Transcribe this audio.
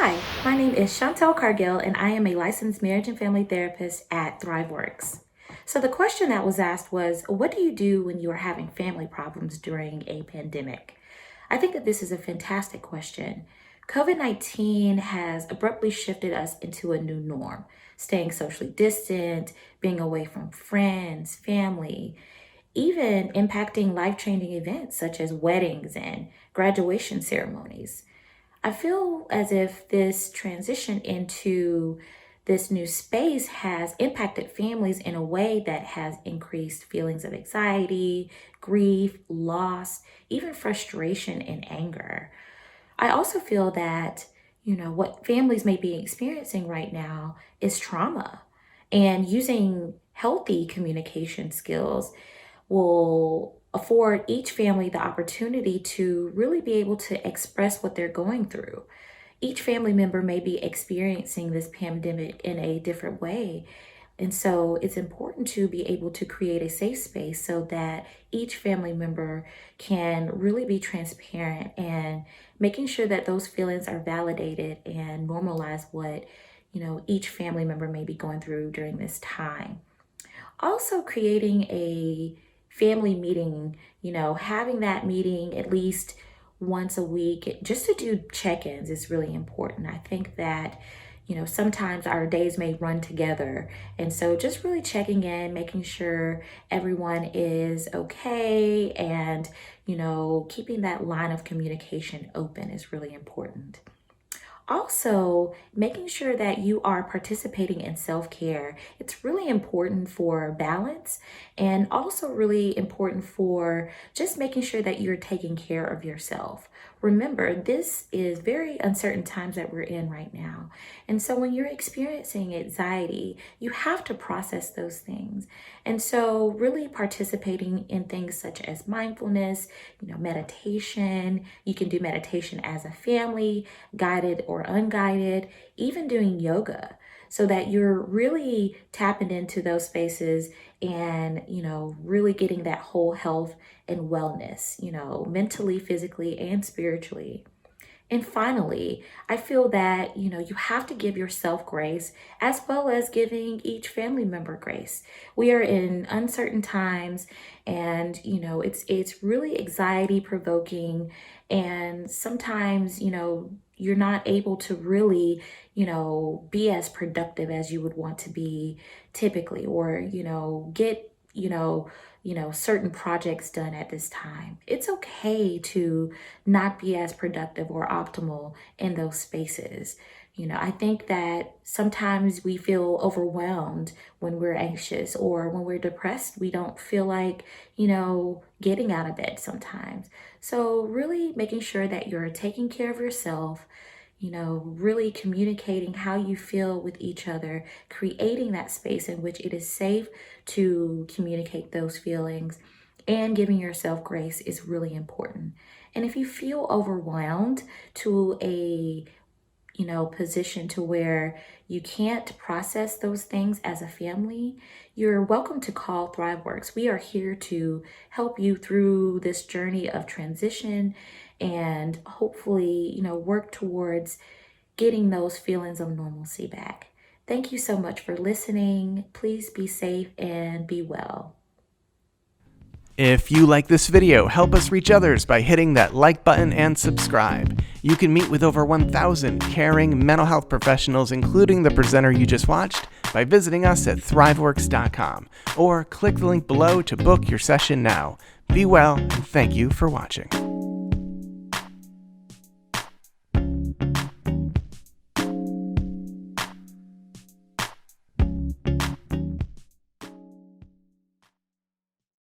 Hi, my name is Chantel Cargill, and I am a licensed marriage and family therapist at Thriveworks. So, the question that was asked was, what do you do when you are having family problems during a pandemic? I think that this is a fantastic question. COVID-19 has abruptly shifted us into a new norm, staying socially distant, being away from friends, family, even impacting life changing events such as weddings and graduation ceremonies. I feel as if this transition into this new space has impacted families in a way that has increased feelings of anxiety, grief, loss, even frustration and anger. I also feel that, what families may be experiencing right now is trauma, and using healthy communication skills will afford each family the opportunity to really be able to express what they're going through. Each family member may be experiencing this pandemic in a different way. And so it's important to be able to create a safe space so that each family member can really be transparent and making sure that those feelings are validated and normalize what, each family member may be going through during this time. Also, creating a family meeting, having that meeting at least once a week just to do check-ins is really important. I think that, sometimes our days may run together. And so just really checking in, making sure everyone is okay and, keeping that line of communication open is really important. Also, making sure that you are participating in self care. It's really important for balance and also really important for just making sure that you're taking care of yourself. Remember, this is very uncertain times that we're in right now. And so when you're experiencing anxiety, you have to process those things. And so really participating in things such as mindfulness, meditation. You can do meditation as a family, guided or unguided, even doing yoga, so that you're really tapping into those spaces and, really getting that whole health and wellness, mentally, physically, and spiritually. And finally, I feel that, you have to give yourself grace as well as giving each family member grace. We are in uncertain times and, it's really anxiety provoking, and sometimes, you're not able to really, be as productive as you would want to be typically, or, get, certain projects done at this time. It's okay to not be as productive or optimal in those spaces. I think that sometimes we feel overwhelmed when we're anxious, or when we're depressed, we don't feel like, getting out of bed sometimes. So really making sure that you're taking care of yourself, really communicating how you feel with each other, creating that space in which it is safe to communicate those feelings, and giving yourself grace is really important. And if you feel overwhelmed to a position to where you can't process those things as a family, you're welcome to call Thriveworks. We are here to help you through this journey of transition and hopefully, work towards getting those feelings of normalcy back. Thank you so much for listening. Please be safe and be well. If you like this video, help us reach others by hitting that like button and subscribe. You can meet with over 1,000 caring mental health professionals, including the presenter you just watched, by visiting us at thriveworks.com, or click the link below to book your session now. Be well, and thank you for watching.